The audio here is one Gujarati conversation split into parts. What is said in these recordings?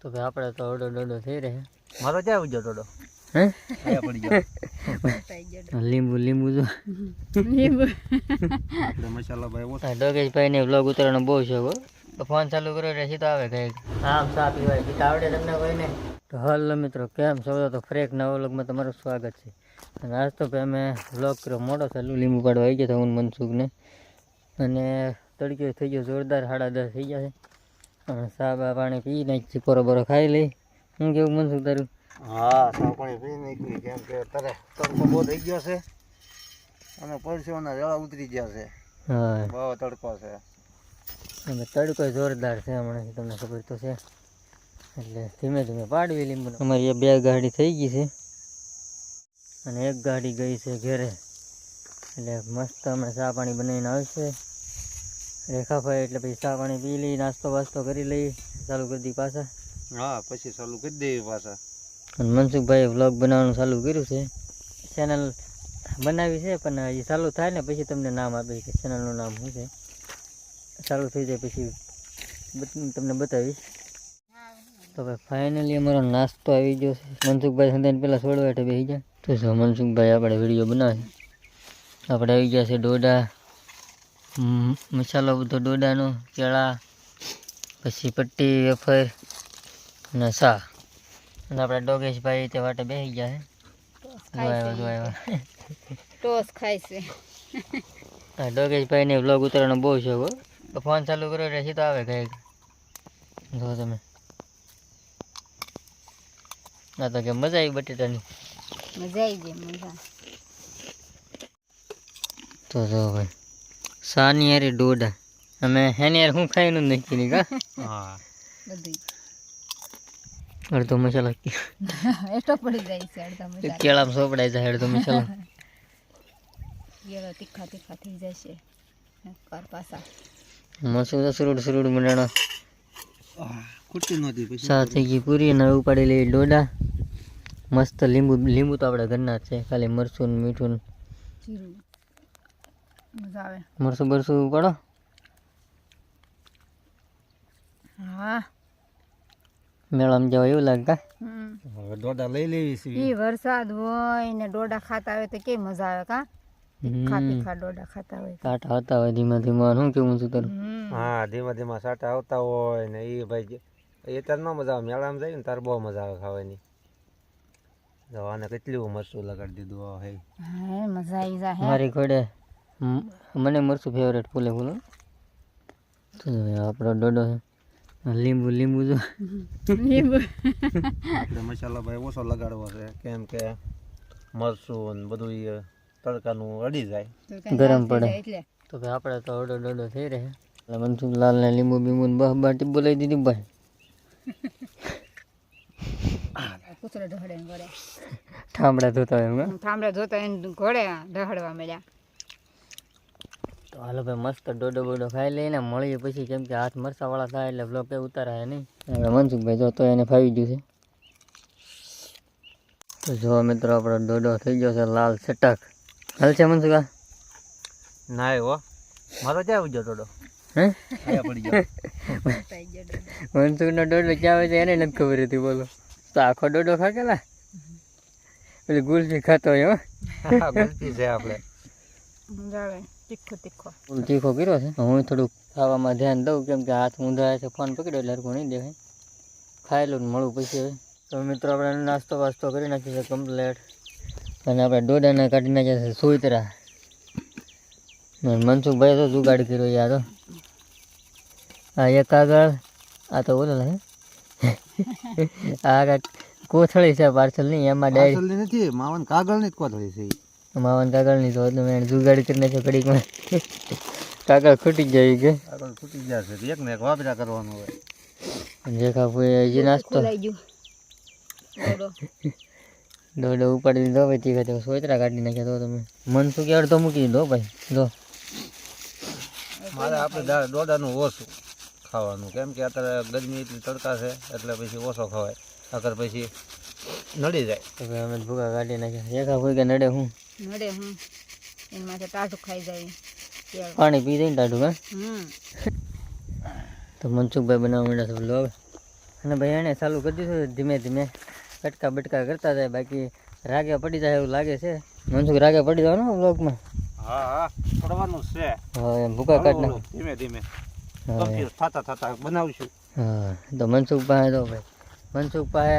તો ભાઈ આપણે તો ઓડો ડોડો થઈ રહે. મારો ક્યાં આવી ગયો ડોડો? હે આયા પડી ગયો. લીંબુ લીંબુ જો આપણે મસાલા ભાઈ ઓછા. ડોગેશભાઈ ને વ્લોગ ઉતારવાનો બહુ શોખ હો. તો ફોન ચાલુ કર્યો એટલે સીધો આવે કંઈક આમ ચા પીવાય સીધા આવડે તમને કોઈને. તો હલો મિત્રો, કેમ છો? તો ફ્રેક નવા વ્લોગમાં તમારું સ્વાગત છે. અને આજ તો ભાઈ અમે વ્લોગ કર્યો મોટો ચાલુ લીંબુ પાડવા આવી ગયા હતા હું મનસુખને. અને તડક્યો થઈ ગયો જોરદાર, 10:30 થઈ ગયા છે. અને ચા બા પાણી પી નાખી, પોરો બોરો ખાઈ લઈ. હું કેવું મનસુખ તારું? હા, ચા પાણી પી નાખી. કેમ કે તારે તડકો બહુ થઈ ગયો છે અને પરસેવાના જળા ઉતરી ગયા છે. હા, બહુ તડકો છે. અને તડકો જોરદાર છે હમણાં, તમને ખબર તો છે. એટલે ધીમે ધીમે પાડવી લીંબુ. અમારી એ 2 ગાડી થઈ ગઈ છે અને 1 ગાડી ગઈ છે ઘેરે. એટલે મસ્ત અમે ચા પાણી બનાવીને આવશે રેખાભાઈ. એટલે પછી ચા પાણી પી લઈ, નાસ્તો વાસ્તો કરી લઈ, ચાલુ કરી દઈ પાછા. હા, પછી ચાલુ કરી દેવી પાછા. અને મનસુખભાઈ વ્લોગ બનાવવાનું ચાલુ કર્યું છે. ચેનલ બનાવી છે પણ એ ચાલુ થાય ને પછી તમને નામ આપે કે ચેનલનું નામ શું છે. ચાલુ થઈ જાય પછી તમને બતાવીશ. તો ભાઈ ફાઇનલી અમારો નાસ્તો આવી ગયો છે. મનસુખભાઈ સંધાઈને પહેલાં છોડવા એટલે બેસી જાય. તો જો મનસુખભાઈ આપણે વિડીયો બનાવે. આપણે આવી ગયા છે ડોડા, મસાલો બધો ડોડાનો, કેળા, પછી પટ્ટી, વેફર અને ચા. અને આપણા ડોગેશભાઈ તે વાટે બેસી ગયા છે. ટોસ ખાય છે. ડોગેશભાઈને વ્લોગ ઉતારવાનો બહુ શોખ હો. તો ફોન ચાલુ કર્યો એટલે સીધો આવે કંઈક. જો તમે ના તો કે મજા આવી બટેટાની. મજા આવી ગઈ, મજા. તો જો ભાઈ સાની યાર ડોડા અમે હેની યાર હું ખાઈને જ નાખી ની કા. હા, બધું અડધો મસાલા એટો પડી જાય છે. અડધા મજા કેળામાં સોપડાઈ જાય અડધો મસાલો. ગેલો તીખા તીખા થઈ જશે. કર પાછા મસૂર સુરુડ મંડાણો. ખૂટતી નહોતી પછી ચા થઈ ગઈ પૂરી અને ઉપાડી લઈ ડોડા. મસ્ત લીંબુ તો આપણે ઘરના જ છે, ખાલી મરચું ને મીઠું ને જીરું. મજા આવે. મરચું બરસું ઉપાડો. હા, મેળામાં જવા એવું લાગે કા. હવે ડોડા લઈ લેવી છે. ઈ વરસાદ હોય ને ડોડા ખાતા હોય તો કેવી મજા આવે કા. તીખા તીખા ડોડા ખાતા હોય. કાંટા હતા હોય ધીમા ધીમા. શું કેવું છું તારું? હા, ધીમા ધીમા સાટા આવતા હોય ને એ ભાઈ એ તાર ન મજા આવે. મેળામાં જાય ને તાર બહુ મજા આવે ખાવાની. જો આને કેટલું મરચું લગાડી દીધું. હે હા, મજા આવી જાય. મારી ઘોડે મને મરચું ફેવરેટ ફૂલે ફૂલો. તો આપણો ડોડો છે. લીંબુ જો લીંબુ. આપણે મસાલા ભાઈ ઓછો લગાડવો છે. કેમ કે મરચું ને બધું એ તડકાનું અડી જાય, ગરમ પડે. એટલે તો ભાઈ આપણે તો ઓડો ડોડો થઈ રહે. એટલે મનસુખલાલ ને લીંબુ બીંબુ ને બાટી બોલાવી દીધી ભાઈ. કૂતરો ઢહડે ને ઘોડે. ઠામડા ધોતા હોય એમ. થાંભળે જોતા એને ઘોડે ઢહડવા મળ્યા. તો હાલો ભાઈ મસ્ત ડોડો બોડો ખાઈ લઈને મળીએ પછી. કેમ કે હાથ મરચાવાળા થાય એટલે બ્લોક એ ઉતારાય નહીં. હવે મનસુખભાઈ જો તો એને ફાવી ગયું છે. તો જો મિત્રો આપણો ડોડો થઈ ગયો છે લાલ ચટક. હાલ છે મનસુખા? ના હો, મારો ક્યાં આવી ગયો ડોડો? હે આયા પડી ગયો. મનસુખનો ડોડો ક્યાં હોય છે એને નથી ખબર હતી. બોલો તો આખો ડોડો ખાકેલા પેલી ગુલ્ફી ખાતો હોય. હા, ગુલતી છે આપણે. મજા આવે. તીખો તીખો ફૂલ તીખો કર્યો છે. હું થોડુંક ખાવામાં ધ્યાન દઉં કેમ કે હાથ ઊંધા છે. ફોન પકડ્યો એટલે હરખું નહીં દેખાય. ખાઈ લઉં ને મળું પછી. હવે તો મિત્રો આપણે નાસ્તો વાસ્તો કરી નાખીએ છે કમ્પ્લેટ. અને આપણે ડોડાને કાઢી નાખ્યા છે સોયતરા. મનસુખભાઈ તો જુગાડ કર્યો યાર. આ એક આગળ, આ તો બોલો હે આ કોથળી છે પાર્સલ ની. એમાં ડાયરી પાર્સલની નથી, માવન કાગળની જ કોથળી છે. માવન કાગળની તો મેં જુગાડ કરી નાખ્યો ઘડીકમાં. કાગળ ખૂટી જાય કે કાગળ ખૂટી જશે. એક ને એક વાપરા કરવાનું હોય. જે ખાવું એ નાસ્તો ખોલાઈ ગયું. ડોડો ઉપાડી દીધો. પછી ખાતે સોયતરા કાઢી નાખ્યા. તો તમે મનસુખ યાર તો મૂકી દીધો ભાઈ. જો મારે આપણે ડોડાનું ઓછું ખાવાનું. કેમ કે અત્યારે ગરમી એટલી તડકા છે એટલે પછી ઓછો ખવાય. અગર પછી નડી જાય તો ભાઈ અમે ભૂકા કાઢી નાખ્યા. જે ખાવું કે નડે હું નડે હું એની માથે ટાઢું ખાઈ જાય. પાણી પી દઈને ટાઢું. હા હમ તો મનસુખભાઈ બનાવવા માંડ્યા છે વ્લોગ. અને ભાઈ એણે ચાલુ કરી દીધું ધીમે ધીમે કટકા બટકા કરતા જાય, બાકી રાગે પડી જાય એવું લાગે છે. મનસુખ રાગે પડી જવાનું બ્લોગમાં. હા હા પડવાનું છે. હા એમ ભૂકા કાઢ નાખ. ધીમે ધીમે હા કમ્પ્લીટ થતા બનાવશું. હા તો મનસુખ પાસે તો ભાઈ મનસુખ પાસે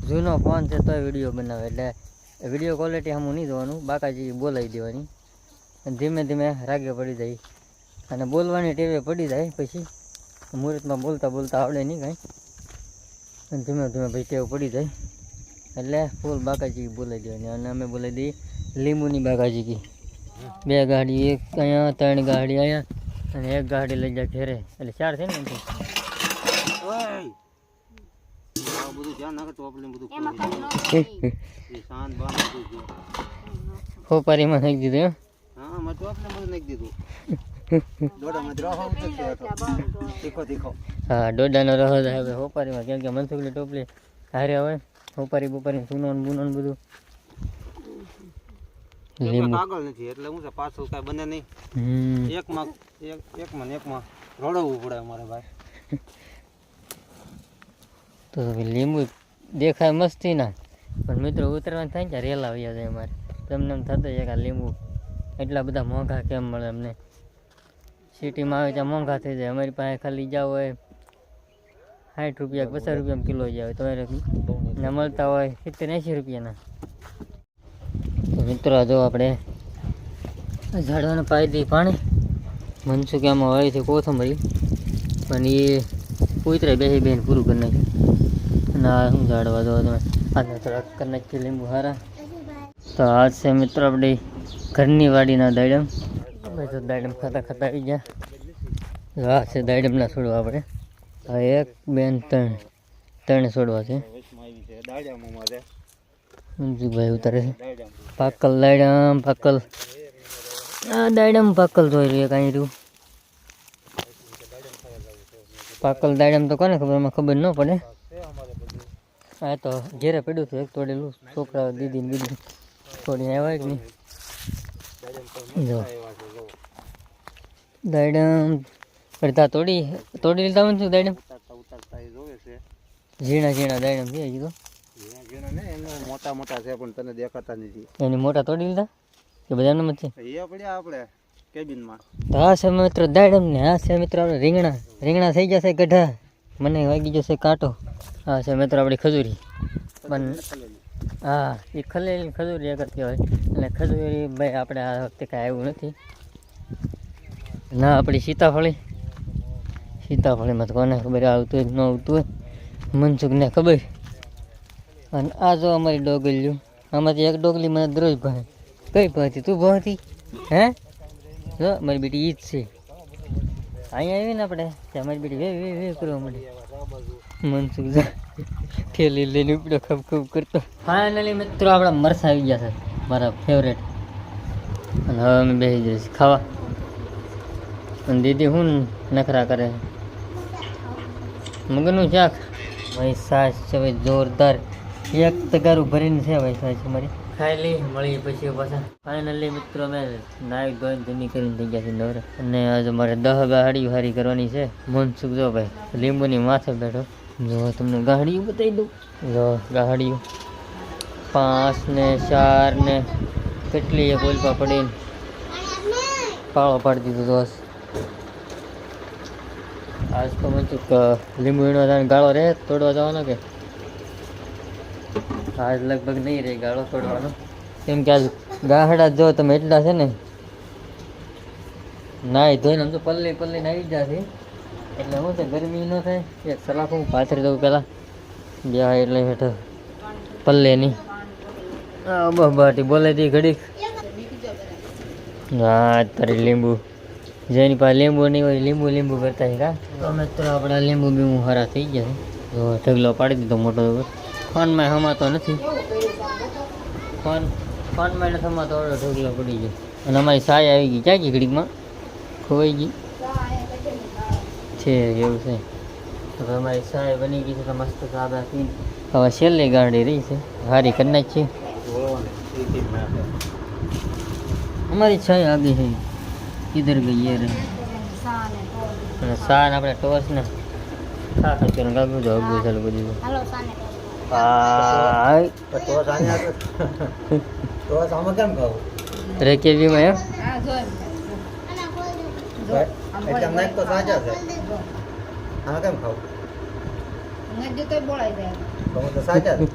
જૂનો ફોન છે તોય વિડીયો બનાવે, એટલે વિડીયો ક્વોલિટી આમ નહીં જોવાનું, બાકાજી બોલાવી દેવાની. અને ધીમે ધીમે રાગે પડી જાય અને બોલવાની ટેવે પડી જાય. પછી મુહૂર્તમાં બોલતા બોલતા આવડે નહીં કાંઈ, અને ધીમે ધીમે ભાઈ ટેવ પડી જાય એટલે ફૂલ બાકાજી બોલાવી દેવાની. અને અમે બોલાવી દઈએ લીંબુની બાકાજી કી. 2 ગાડી, એક અહીંયા 3 ગાડી અહીંયા અને 1 ગાડી લઈ જાય ઘેરે, એટલે 4 છે ને. આ બધું ધ્યાન નાખે તો આપણે બધું શાંત બાન બધું જો. ખોપારીમાં નાખી દીધું એમ. હા મેં તો આપણે બધું નાખી દીધું. દોડામાં દ્રોહ ઉતરશે તો તીખો તીખો. હા ડોડાનો રહો જાય હવે હોપારીમાં, કેમ કે મનસુખની ટોપલી હારે હોય હોપારી બોપારી સુનોન બુનોન બધું. લીંબુ આગળ નથી એટલે હું છે પાછું કાંઈ બને નહીં. એકમાં ને એકમાં રડવું પડે અમારે ભાઈ. તો લીંબુ દેખાય મસ્તી ના, પણ મિત્રો ઉતરવાનું થાય ને રેલા વયા જાય અમારે. તમને એમ થતું છે કે આ લીંબુ એટલા બધા મોંઘા કેમ મળે અમને. સિટીમાં આવે ત્યાં મોંઘા થઈ જાય, અમારી પાસે ખાલી જાવ હોય 60 રૂપિયા 50 રૂપિયામાં કિલો જાય, તમારે ને મળતા હોય 70-80 રૂપિયાના. તો મિત્રો જો આપણે ઝાડવાને પાઈ દઈએ પાણી. મનસુખ આમાં વાળી છે કોથમરી, પણ એ કૂતરે બેસી બેન પૂરું કરી નાખ્યું. અને આ શું ઝાડવા દો તમે આજે થોડાક કરી નાખીએ લીંબુ હારા. તો આજ છે મિત્રો આપણી ઘરની વાડીના દાડમ. અમે તો દાડમ ખાતા ખાતા આવી ગયા. આ છે દાડમના છોડવા આપણે. આ 1 2 3 છોડવા છે. મનસુખભાઈ ઉતારે છે પાકલ દાડમ. પાકલ આ દાડમ પાકલ જોઈ રહ્યું કાંઈ રહ્યું. પાકલ દાડમ તો કોને ખબર, એમાં ખબર ન પડે. આ તો ઘેરે પડ્યું હતું એક તોડેલું, છોકરા દીદી બીજી થોડી આવ્યા કે નહીં. જો દાડમ અડધા તોડી લીધા મને શું દાડમ. ઝીણા ઝીણા દાડમ છે હજી તો. મોટા મોટા છે પણ તને દેખાતા નથી. એની મોટા તોડી લીધા કે બધા એમ જ છે. એ પડ્યા આપણે કેબિનમાં. તો આ છે મિત્રો દાડમ ને આ છે મિત્રો આપણે રીંગણા થઈ જશે ગઢા, મને વાગી જશે કાંટો. આ છે મિત્રો આપણી ખજૂરી. પણ હા એ ખલેલી ખજૂરી આગળ કહેવાય. એટલે ખજૂરી ભાઈ આપણે આ વખતે કાંઈ આવ્યું નથી. ના આપણી સીતાફળીમાં તો કોને ખબર આવતું હોય ન આવતું હોય, મનસુખને ખબર. અને આ જો અમારી ડોગલીઓ, આમાંથી એક ડોગલી મને દરરોજ ભાવે. કઈ ભાવતી તું ભાવતી હે? જો મારી બેટી ઈ જ છે. અહીંયા આવી ને આપણે ત્યાં મારી બેટી વે કરવા માંડી. મનસુખ ઠેલી લઈને ઉપડ્યો ખબ ખબ કરતો. ફાઇનલી મિત્રો આપણા મરસા આવી ગયા છે, મારા ફેવરેટ. અને હવે અમે બેસી જઈશ ખાવા. અને દીદી શું નખરા કરે? મગનું શાક. ભાઈ સાસ છે ભાઈ જોરદાર, 1 તગારું ભરીને છે ભાઈ સાસ અમારી. ખાઈ લઈ મળી પછી પાછા. ફાઇનલી મિત્રો અમે નાઈ ધોઈને જમી કરીને થઈ ગયા છે નવરા. અને આજે મારે 10 ગાડીઓ હારી કરવાની છે. મનસુખ જો ભાઈ લીંબુની માથે બેઠો. જો તમને ગાડીઓ બતાવી દઉં. જો ગાડીઓ 5 ને 4 ને કેટલી એક ઓલપા પડીને પાળો પાડી દીધો દોસ્ત. આજ તો મનસુખ લીંબુ વીણો ગાળો રહે તોડવા જવાનો કે આજ લગભગ નહીં રહે ગાળો તોડવાનો, કેમ કે આજ ગાહડા જો તમે એટલા છે ને નાઈ ધોઈને આમ તો પલ્લી આવી જશે. એટલે શું છે ગરમી ન થાય. એક સલાખ હું પાથરી દઉં પહેલાં બે એટલે હેઠળ પલ્લે નહીં. બાટી બોલે તી ઘડીક. હા તારી લીંબુ જેની પાસે લીંબુ નહીં હોય લીંબુ કરતા છે કા. અમે તો આપણા લીંબુ બીંબુ હારા થઈ ગયા છે. જો ઢગલો પાડી દીધો મોટો. ફોનમાં હમાતો નથી, ફોનમાં નથી હમાતો, ઢગલો પડી ગયો. અને અમારી સાય આવી ગઈ ક્યાં ગઈ ઘડીકમાં ખોવાઈ ગઈ છે એવું છે. હવે અમારી સાય બની ગઈ છે તો મસ્ત સાદા પી. હવે છેલ્લી ગાડી રહી છે, હારી કરી નાખીએ. અમારી છાય આગી છે કિધર ગઈ એ રહી. અને સાન આપણે ટોર્ચ ને ખા ખાઈ કાગું જાવ બહુ ચાલુ કરી દીધું હાલો સાને હાય તો સાને આગળ તો આમાં કેમ ખાવું રે કેવીમાં એમ હા જો એટલે અમને તો સાચા છે આમાં કેમ ખાવું નજે તો બોલાઈ જાય તો હું તો સાચા છે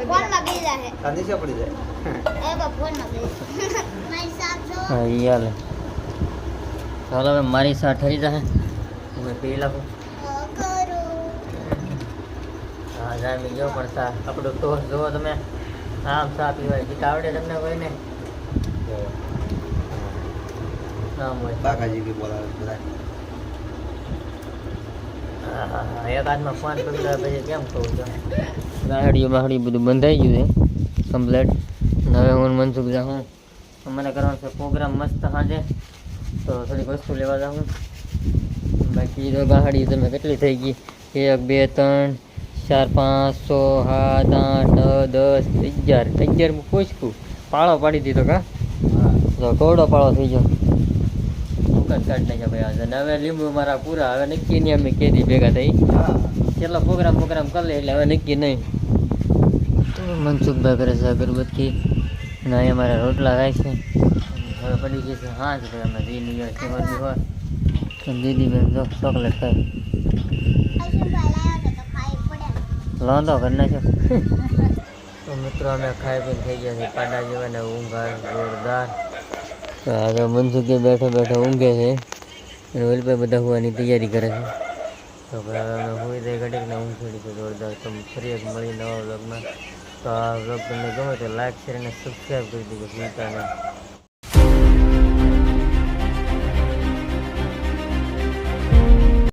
ફોનમાં બીજા હે આ નીચે પડી જાય ફોનમાં બીજા મારી સાપ જો હા યાર ચાલો હવે મારી સા થઈ જાય હું પી લાવું હા જામી ગયો પણ સા આપણું ટોસ જુઓ તમે આમ સા પીવાય જીત આવડે તમને કોઈને આમ હોય કાકાજી બી બોલાવે બધા હા એક હાથમાં ફોન પકડ્યા પછી કેમ કહું છું ગાહડીઓ બાહડી બધું બંધાઈ ગયું છે કમ્પ્લેટ હવે હું મનસુખ જાઉં અમારે કરવાનો છે પ્રોગ્રામ મસ્ત સાંજે તો થોડીક વસ્તુ લેવા જાઉં બાકી તો ગાહડી તમે કેટલી થઈ ગઈ 1 2 3 4 5 6 7 8 9 10 11 માં પૂછકું પાળો પાડી દીધો કા તો કોવડો પાળો થઈ ગયો કાઢ નાખ્યા ભાઈ આજે હવે લીંબુ મારા પૂરા હવે નક્કી નહીં અમે કેદી ભેગા થઈ કેટલો પ્રોગ્રામ કરી લે એટલે હવે નક્કી નહીં તો મનસુખભાઈ કરે છે અગરબત્તી અને અહીંયા મારા રોટલા ખાય છે હવે પડી ગઈ છે હા જ ભાઈ અમે દીદી હોય દીદી બેન જો ચોકલેટ ખાય લોંધો કરી નાખ્યો તો મિત્રો અમે ખાઈ પીને થઈ ગયા છે પાડા જેવા ને ઊંઘ આવે જોરદાર તો આગળ મનસુખે બેઠો ઊંઘે છે અને ઓલભાઈ બધા હોવાની તૈયારી કરે છે તો ભાઈ હવે અમે હોઈ જાય ઘડીક ને ઊંઘ છોડી છે જોરદાર તો ફરી એક મળી નવા વ્લોગમાં તો આ વ્લોગ તમને ગમે તો લાઈક શેર અને સબસ્ક્રાઈબ કરી દીધો ભૂલતા નહીં